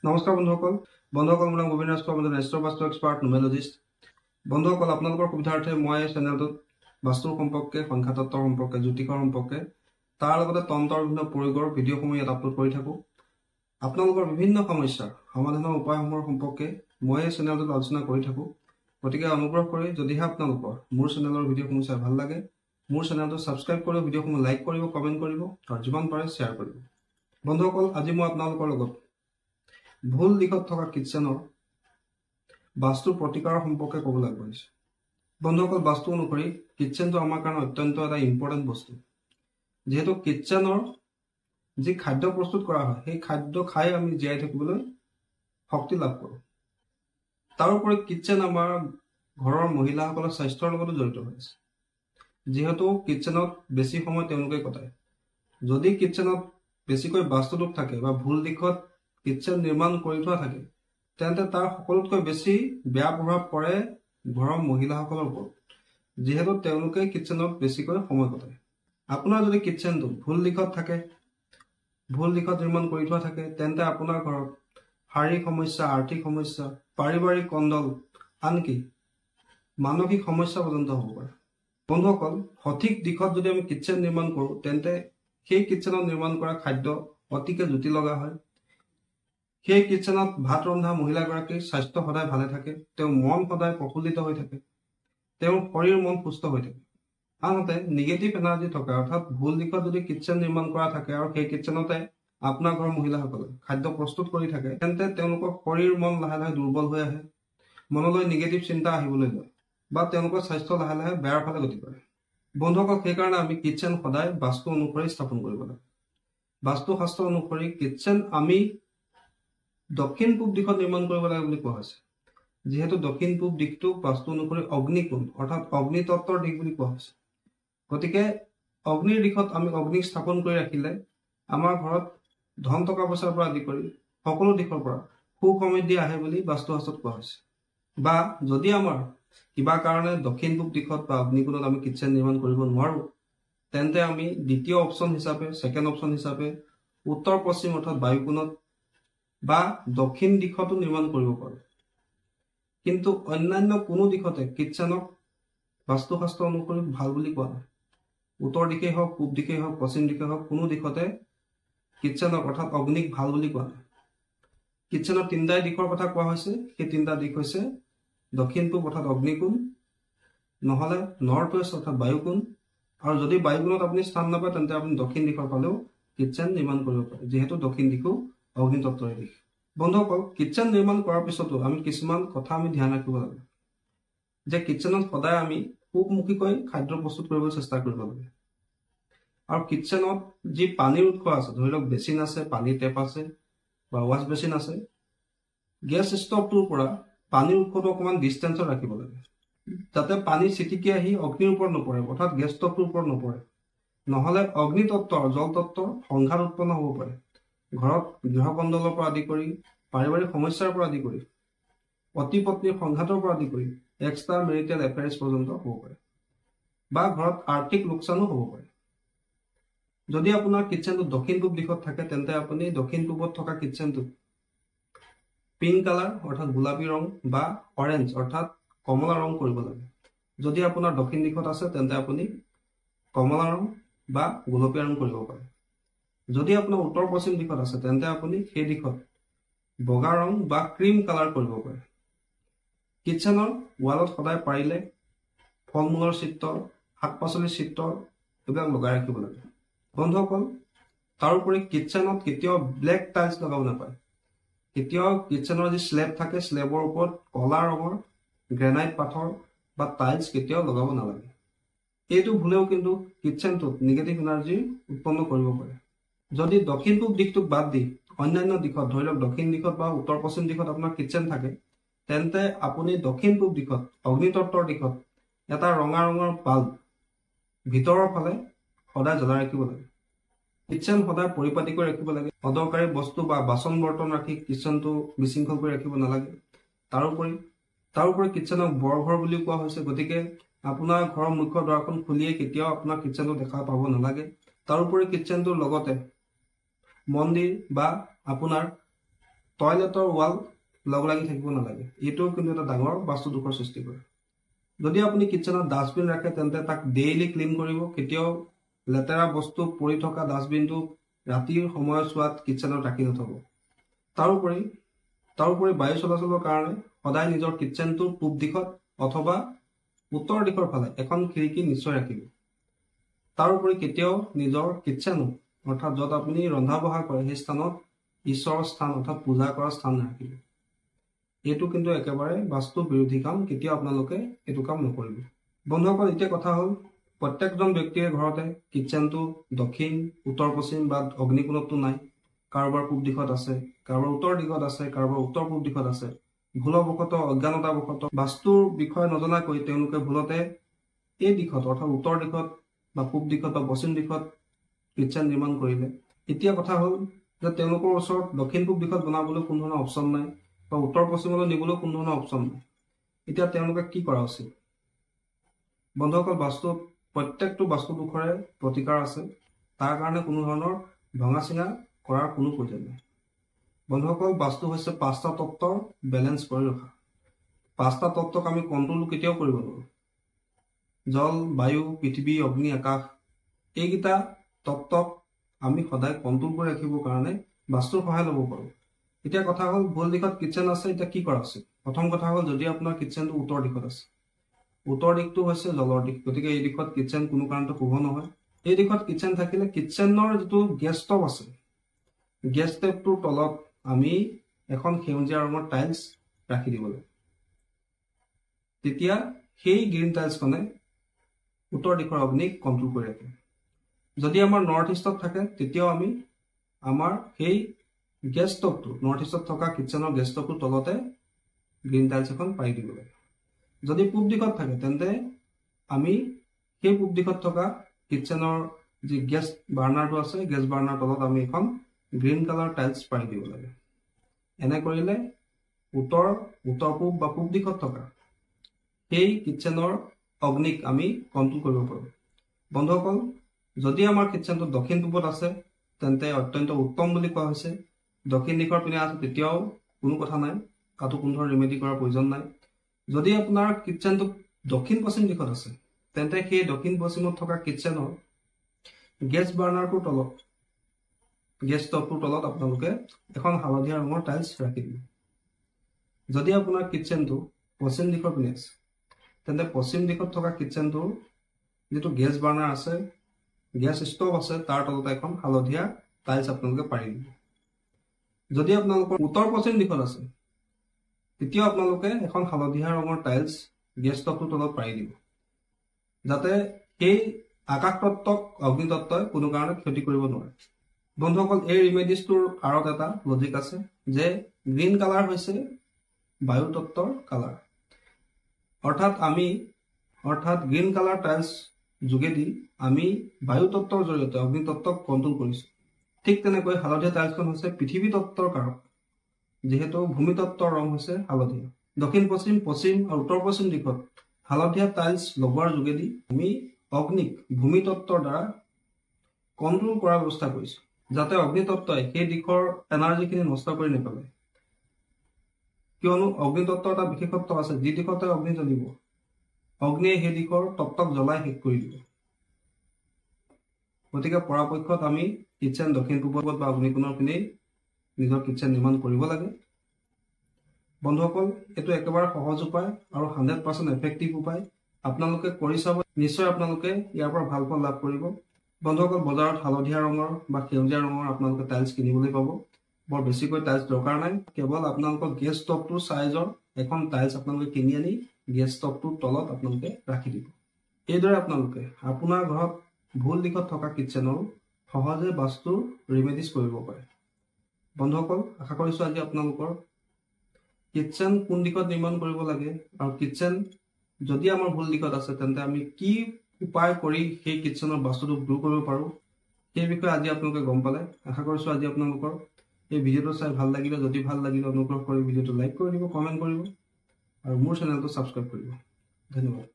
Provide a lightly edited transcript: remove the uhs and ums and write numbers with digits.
নমস্কাৰ বন্ধুসকল মোৰ নাম গোবিন্দ ৰাজখোৱা মই ৰাষ্ট্ৰীয় বাস্তু এক্সপাৰ্ট নুমেলজিষ্ট বন্ধুসকল আপোনালোকৰ সুবিধাৰ্থে মই চেনেলটোত বাস্তুৰ সম্পৰ্কে সংখ্যা তত্ত্বৰ সম্পৰ্কে জ্যোতিষৰ সম্পৰ্কে তাৰ লগতে তন্ত্ৰৰ বিভিন্ন প্ৰয়োগৰ ভিডিঅ'সমূহ ইয়াত আপলোড কৰি থাকোঁ আপোনালোকৰ বিভিন্ন সমস্যাৰ সমাধানৰ উপায়সমূহৰ সম্পৰ্কে মই এই চেনেলটোত আলোচনা কৰি থাকোঁ গতিকে অনুগ্ৰহ কৰি যদিহে আপোনালোকৰ মোৰ চেনেলৰ ভিডিঅ'সমূহ চাই ভাল লাগে মোৰ চেনেলটো ছাবস্ক্ৰাইব কৰি ভিডিঅ'সমূহ লাইক কৰিব কমেণ্ট কৰিব আৰু যিমান পাৰে শ্বেয়াৰ কৰিব বন্ধুসকল আজি মই আপোনালোকৰ লগত ভুল দিশত থকা কিটচেনৰ বাস্তুৰ প্ৰতিকাৰৰ সম্পৰ্কে ক'বলৈ আগবাঢ়িছোঁ বন্ধুসকল বাস্তু অনুসৰি কিটচেনটো আমাৰ কাৰণে অত্যন্ত এটা ইম্পৰ্টেণ্ট বস্তু যেহেতু কিটচেনৰ যি খাদ্য প্ৰস্তুত কৰা হয় সেই খাদ্য খাই আমি জীয়াই থাকিবলৈ শক্তি লাভ কৰোঁ তাৰোপৰি কিটচেন আমাৰ ঘৰৰ মহিলাসকলৰ স্বাস্থ্যৰ লগতো জড়িত হৈ আছে যেহেতু কিটচেনত বেছি সময় তেওঁলোকে কটায় যদি কিটচেনত বেছিকৈ বাস্তুদোষ থাকে বা ভুল দিশত কিটচেন নিৰ্মাণ কৰি থোৱা থাকে তেন্তে তাৰ সকলোতকৈ বেছি বেয়া প্ৰভাৱ পৰে ঘৰৰ মহিলাসকলৰ ওপৰত যেহেতু তেওঁলোকে কিটচেনত বেছিকৈ সময় কটায় আপোনাৰ যদি কিটচেনটো ভুল দিশত থাকে ভুল দিশত নিৰ্মাণ কৰি থোৱা থাকে তেন্তে আপোনাৰ ঘৰত শাৰীৰিক সমস্যা আৰ্থিক সমস্যা পাৰিবাৰিক কণ্ডল আনকি মানসিক সমস্যা পৰ্যন্ত হ'ব পাৰে বন্ধুসকল সঠিক দিশত যদি আমি কিটচেন নিৰ্মাণ কৰোঁ তেন্তে সেই কিটচেনত নিৰ্মাণ কৰা খাদ্য অতিকে জুতি লগা হয় সেই কিটচেনত ভাত ৰন্ধা মহিলাগৰাকীৰ স্বাস্থ্য সদায় ভালে থাকে তেওঁৰ মন সদায় প্ৰফুল্লিত হৈ থাকে তেওঁৰ শৰীৰ মন সুস্থ হৈ থাকে আনহাতে নিগেটিভ এনাৰ্জি থকা অৰ্থাৎ ভুল দিশত যদি কিটচেন নিৰ্মাণ কৰা থাকে আৰু সেই কিটচেনতে আপোনাৰ ঘৰৰ মহিলাসকলে খাদ্য প্ৰস্তুত কৰি থাকে তেন্তে তেওঁলোকৰ শৰীৰ মন লাহে লাহে দুৰ্বল হৈ আহে মনলৈ নিগেটিভ চিন্তা আহিবলৈ লয় বা তেওঁলোকৰ স্বাস্থ্য লাহে লাহে বেয়াৰ ফালে গতি কৰে বন্ধুসকল সেইকাৰণে আমি কিটচেন সদায় বাস্তু অনুসৰি স্থাপন কৰিব লাগে বাস্তুশাস্ত্ৰ অনুসৰি কিটচেন আমি দক্ষিণ পূব দিশত নিৰ্মাণ কৰিব লাগে বুলি কোৱা হৈছে যেহেতু দক্ষিণ পূব দিশটো বাস্তু অনুসৰি অগ্নিকোণ অৰ্থাৎ অগ্নিতত্ত্বৰ দিশ বুলি কোৱা হৈছে গতিকে অগ্নিৰ দিশত আমি অগ্নিক স্থাপন কৰি ৰাখিলে আমাৰ ঘৰত ধন টকা পইচাৰ পৰা আদি কৰি সকলো দিশৰ পৰা সুখ সমৃদ্ধি আহে বুলি বাস্তুশাস্ত্ৰত কোৱা হৈছে বা যদি আমাৰ কিবা কাৰণে দক্ষিণ পূব দিশত বা অগ্নিকোণত আমি কিটচেন নিৰ্মাণ কৰিব নোৱাৰোঁ তেন্তে আমি দ্বিতীয় অপশ্যন হিচাপে ছেকেণ্ড অপশ্যন হিচাপে উত্তৰ পশ্চিম অৰ্থাৎ বায়ুকোণত বা দক্ষিণ দিশতো নিৰ্মাণ কৰিব পাৰোঁ কিন্তু অন্যান্য কোনো দিশতে কিটচেনক বাস্তুশাস্ত্ৰ অনুসৰি ভাল বুলি কোৱা নাই উত্তৰ দিশেই হওক পূব দিশেই হওক পশ্চিম দিশেই হওক কোনো দিশতে কিটচেনক অৰ্থাৎ অগ্নিক ভাল বুলি কোৱা নাই কিটচেনৰ তিনিটা দিশৰ কথা কোৱা হৈছে সেই তিনিটা দিশ হৈছে দক্ষিণ পূব অৰ্থাৎ অগ্নিকোণ নহ'লে নৰ্থ ৱেষ্ট অৰ্থাৎ বায়ুকোণ আৰু যদি বায়ুকোণত আপুনি স্থান নাপায় তেন্তে আপুনি দক্ষিণ দিশৰ ফালেও কিটচেন নিৰ্মাণ কৰিব পাৰে যিহেতু দক্ষিণ দিশো অগ্নিতত্ত্বৰ দিশ বন্ধুসকল কিটচেন নিৰ্মাণ কৰাৰ পিছতো আমি কিছুমান কথা আমি ধ্যান ৰাখিব লাগে যে কিটচেনত সদায় আমি পূবমুখীকৈ খাদ্য প্ৰস্তুত কৰিবলৈ চেষ্টা কৰিব লাগে আৰু কিটচেনত যি পানীৰ উৎস আছে ধৰি লওক বেচিন আছে পানীৰ টেপ আছে বা ৱাছ বেচিন আছে গেছ ষ্টভটোৰ পৰা পানীৰ উৎসটো অকণমান ডিষ্টেঞ্চত ৰাখিব লাগে যাতে পানী ছিটিকি আহি অগ্নিৰ ওপৰত নপৰে অৰ্থাৎ গেছ ষ্টভটোৰ ওপৰত নপৰে নহ'লে অগ্নিতত্ত্ব আৰু জলতত্ত্বৰ সংঘাত উৎপন্ন হ'ব পাৰে ঘৰত গৃহকণ্ডলৰ পৰা আদি কৰি পাৰিবাৰিক সমস্যাৰ পৰা আদি কৰি পতি পত্নীৰ সংঘাতৰ পৰা আদি কৰি এক্সট্ৰা মেৰিটেল এফেয়াৰ্ছ পৰ্যন্ত হ'ব পাৰে বা ঘৰত আৰ্থিক লোকচানো হ'ব পাৰে যদি আপোনাৰ কিটচেনটো দক্ষিণ পূব দিশত থাকে তেন্তে আপুনি দক্ষিণ পূবত থকা কিটচেনটো পিংক কালাৰ অৰ্থাৎ গোলাপী ৰং বা অৰেঞ্জ অৰ্থাৎ কমলা ৰং কৰিব লাগে যদি আপোনাৰ দক্ষিণ দিশত আছে তেন্তে আপুনি কমলা ৰং বা গোলপীয়া ৰং কৰিব পাৰে যদি আপোনাৰ উত্তৰ পশ্চিম দিশত আছে তেন্তে আপুনি সেই দিশত বগা ৰং বা ক্ৰীম কালাৰ কৰিব পাৰে কিটচেনৰ ৱালত সদায় পাৰিলে ফল মূলৰ চিত্ৰ শাক পাচলিৰ চিত্ৰ এইবিলাক লগাই ৰাখিব লাগে বন্ধুসকল তাৰোপৰি কিটচেনত কেতিয়াও ব্লেক টাইলছ লগাব নাপায় কেতিয়াও কিটচেনৰ যি স্লেব থাকে স্লেবৰ ওপৰত কলা ৰঙৰ গ্ৰেনাইট পাথৰ বা টাইলছ কেতিয়াও লগাব নালাগে এইটো ভুলেও কিন্তু কিটচেনটোত নিগেটিভ এনাৰ্জি উৎপন্ন কৰিব পাৰে যদি দক্ষিণ পূব দিশটোক বাদ দি অন্যান্য দিশত ধৰি লওক দক্ষিণ দিশত বা উত্তৰ পশ্চিম দিশত আপোনাৰ কিটচেন থাকে তেন্তে আপুনি দক্ষিণ পূব দিশত অগ্নিতত্ত্বৰ দিশত এটা ৰঙা ৰঙৰ বাল্ব ভিতৰৰ ফালে সদায় জ্বলাই ৰাখিব লাগে কিটচেন সদায় পৰিপাটি কৰি ৰাখিব লাগে অদৰকাৰী বস্তু বা বাচন বৰ্তন ৰাখি কিটচেনটো বিশৃংখল কৰি ৰাখিব নালাগে তাৰোপৰি কিটচেনক বৰঘৰ বুলিও কোৱা হৈছে গতিকে আপোনাৰ ঘৰৰ মুখ্য দুৱাৰখন খুলিয়ে কেতিয়াও আপোনাৰ কিটচেনটো দেখা পাব নালাগে তাৰোপৰি কিটচেনটোৰ লগতে মন্দিৰ বা আপোনাৰ টয়লেটৰ ৱাল লগ লাগি থাকিব নালাগে। এইটো কিন্তু এটা ডাঙৰ বাস্তু দোষৰ সৃষ্টি কৰে। যদি আপুনি কিটচেনত ডাষ্টবিন ৰাখে তেন্তে তাক ডেইলি ক্লিন কৰিব। কেতিয়াও লেতেৰা বস্তু পৰি থকা ডাষ্টবিনটো ৰাতিৰ সময়ত চোৱাত কিটচেনত ৰাখি নথব। তাৰোপৰি বায়ু চলাচলৰ কাৰণে সদায় নিজৰ কিটচেনটোৰ পূব দিশত অথবা উত্তৰ দিশৰ ফালে এখন খিৰিকী নিশ্চয় ৰাখিব। তাৰোপৰি কেতিয়াও নিজৰ কিটচেন অৰ্থাৎ য'ত আপুনি ৰন্ধা বঢ়া কৰে সেই স্থানত ঈশ্বৰৰ স্থান অৰ্থাৎ পূজা কৰা স্থান ৰাখিব। এইটো কিন্তু একেবাৰে বাস্তু বিৰোধী কাম। কেতিয়াও আপোনালোকে এইটো কাম নকৰিব। বন্ধুসকল, এতিয়া কথা হ'ল প্ৰত্যেকজন ব্যক্তিৰে ঘৰতে কিটচেনটো দক্ষিণ, উত্তৰ, পশ্চিম বা অগ্নিকোণতটো নাই। কাৰোবাৰ পূব দিশত আছে, কাৰোবাৰ উত্তৰ দিশত আছে, কাৰোবাৰ উত্তৰ পূব দিশত আছে। ভুলবশতঃ অজ্ঞানতাবশতঃ বাস্তুৰ বিষয়ে নজনাকৈ তেওঁলোকে ভুলতে এই দিশত অৰ্থাৎ উত্তৰ দিশত বা পূব দিশত বা পশ্চিম দিশত কিটচেন নিৰ্মাণ কৰিলে। এতিয়া কথা হ'ল যে তেওঁলোকৰ ওচৰত দক্ষিণ পূব দিশত বনাবলৈ কোনো ধৰণৰ অপশ্যন নাই বা উত্তৰ পশ্চিমলৈ নিবলৈও কোনো ধৰণৰ অপশ্যন নাই। এতিয়া তেওঁলোকে কি কৰা উচিত? বন্ধুসকল, প্ৰত্যেকটো বাস্তু দোষৰে প্ৰতিকাৰ আছে। তাৰ কাৰণে কোনো ধৰণৰ ভঙা চিঙা কৰাৰ কোনো প্ৰয়োজন নাই। বন্ধুসকল, বাস্তু হৈছে 5টা তত্ত্বৰ বেলেঞ্চ কৰি ৰখা। 5টা তত্ত্বক আমি কণ্ট্ৰল কেতিয়াও কৰিব নোৱাৰোঁ। জল, বায়ু, পৃথিৱী, অগ্নি, আকাশ, এইকেইটা তত্ত্বক আমি সদায় কণ্ট্ৰল কৰি ৰাখিবৰ কাৰণে বাস্তুৰ সহায় ল'ব পাৰোঁ। এতিয়া কথা হ'ল ভুল দিশত কিটচেন আছে, এতিয়া কি কৰা উচিত? প্ৰথম কথা হ'ল যদি আপোনাৰ কিটচেনটো উত্তৰ দিশত আছে, উত্তৰ দিশটো হৈছে জলৰ দিশ, গতিকে এই দিশত কিটচেন কোনো কাৰণতে শুভ নহয়। এই দিশত কিটচেন থাকিলে কিটচেনৰ যিটো গেছ ষ্টভ আছে, গেছ টেপটোৰ তলত আমি এখন সেউজীয়া ৰঙৰ টাইলছ ৰাখি দিব লাগে। তেতিয়া সেই গ্ৰীণ টাইলছখনে উত্তৰ দিশৰ অগ্নিক কণ্ট্ৰল কৰি ৰাখে। যদি আমাৰ নৰ্থ ইষ্টত থাকে তেতিয়াও আমি আমাৰ সেই গেছ ষ্টভটো নৰ্থ ইষ্টত থকা কিটচেনৰ গেছ ষ্টভটোৰ তলতে গ্ৰীণ টাইলছ এখন পাৰি দিব লাগে। যদি পূব দিশত থাকে তেন্তে আমি সেই পূব দিশত থকা কিটচেনৰ যি গেছ বাৰ্ণাৰটো আছে, গেছ বাৰ্ণাৰ তলত আমি এখন গ্ৰীণ কালাৰ টাইলছ পাৰি দিব লাগে। এনে কৰিলে উত্তৰ পূব বা পূব দিশত থকা সেই কিটচেনৰ অগ্নিক আমি কণ্ট্ৰল কৰিব পাৰোঁ। বন্ধুসকল, যদি আমাৰ কিটচেনটো দক্ষিণ পূবত আছে তেন্তে অত্যন্ত উত্তম বুলি কোৱা হৈছে। দক্ষিণ দিশৰ পিনে আছে তেতিয়াও কোনো কথা নাই, তাতো কোনো ধৰণৰ ৰিমেডি কৰাৰ প্ৰয়োজন নাই। যদি আপোনাৰ কিটচেনটো দক্ষিণ পশ্চিম দিশত আছে তেন্তে সেই দক্ষিণ পশ্চিমত থকা কিটচেনৰ গেছ বাৰ্ণাৰটোৰ তলত, গেছ ষ্টভটোৰ তলত আপোনালোকে এখন হালধীয়া ৰঙৰ টাইলছ ৰাখি দিব। যদি আপোনাৰ কিটচেনটো পশ্চিম দিশৰ পিনে আছে তেন্তে পশ্চিম দিশত থকা কিটচেনটোৰ যিটো গেছ বাৰ্ণাৰ আছে, গেছ ষ্টভ আছে, তাৰ তলতে এখন হালধীয়া টাইলছ আপোনালোকে পাৰি দিব। যদি আপোনালোকৰ উত্তৰ পশ্চিম দিশত আছে তেতিয়াও আপোনালোকে এখন হালধীয়া ৰঙৰ টাইলছ গেছ ষ্টভটোৰ তলত পাৰি দিব, যাতে সেই আকাশ তত্ত্বক অগ্নি তত্ত্বই কোনো কাৰণে ক্ষতি কৰিব নোৱাৰে। বন্ধুসকল, এই ৰিমেডিজটোৰ আঁৰত এটা লজিক আছে যে গ্ৰীণ কালাৰ হৈছে বায়ু তত্ত্বৰ কালাৰ। অৰ্থাৎ গ্ৰীণ কালাৰ টাইলছ যোগেদি আমি বায়ু তত্ত্বৰ জৰিয়তে অগ্নি তত্ত্বক কণ্ট্ৰল কৰিছোঁ। ঠিক তেনেকৈ হালধীয়া টাইলছখন হৈছে পৃথিৱী তত্ত্বৰ কাৰক, যিহেতু ভূমি তত্ত্বৰ ৰং হৈছে হালধীয়া। দক্ষিণ পশ্চিম, পশ্চিম আৰু উত্তৰ পশ্চিম দিশত হালধীয়া টাইলছ লগোৱাৰ যোগেদি আমি অগ্নিক ভূমি তত্ত্বৰ দ্বাৰা কণ্ট্ৰল কৰাৰ ব্যৱস্থা কৰিছোঁ, যাতে অগ্নি তত্ত্বই সেই দিশৰ এনাৰ্জিখিনি নষ্ট কৰি নেপেলায়। কিয়নো অগ্নি তত্ত্বৰ এটা বিশেষত্ব আছে, যি দিশতে অগ্নি জ্বলিব অগ্নিয়ে সেই দিশৰ তত্ত্বক জ্বলাই শেষ কৰি দিব। গতিকে পৰাপক্ষত আমি কিটচেন দক্ষিণ পূবত বা অগ্নিকোণৰ পিনেই নিজৰ কিটচেন নিৰ্মাণ কৰিব লাগে। বন্ধুসকল, এইটো একেবাৰে সহজ উপায় আৰু 100% এফেক্টিভ উপায়। আপোনালোকে কৰি চাব, নিশ্চয় আপোনালোকে ইয়াৰ পৰা ভাল ফল লাভ কৰিব। বন্ধুসকল, বজাৰত হালধীয়া ৰঙৰ বা সেউজীয়া ৰঙৰ আপোনালোকে টাইলছ কিনিবলৈ পাব। বৰ বেছিকৈ টাইলছ দৰকাৰ নাই, কেৱল আপোনালোকৰ গেছ ষ্টভটোৰ চাইজৰ এখন টাইলছ আপোনালোকে কিনি আনি গেছ ষ্টভটোৰ তলত আপোনালোকে ৰাখি দিব। এইদৰে আপোনালোকে আপোনাৰ ঘৰত ভুল দিশত থকা কিটচেনৰ সহজে বাস্তুৰ ৰিমেডিজ কৰিব পাৰে। বন্ধুসকল, আশা কৰিছোঁ আজি আপোনালোকৰ কিটচেন কোন দিশত নিৰ্মাণ কৰিব লাগে আৰু কিটচেন যদি আমাৰ ভুল দিশত আছে তেন্তে আমি কি উপায় কৰি সেই কিটচেনৰ বাস্তুটো দূৰ কৰিব পাৰোঁ সেই বিষয়ে আজি আপোনালোকে গম পালে। আশা কৰিছোঁ আজি আপোনালোকৰ এই ভিডিঅ'টো চাই ভাল লাগিলে। যদি ভাল লাগিলে অনুগ্ৰহ কৰি ভিডিঅ'টো লাইক কৰি দিব, কমেণ্ট কৰিব আৰু মোৰ চেনেলটো ছাবস্ক্ৰাইব কৰিব। ধন্যবাদ।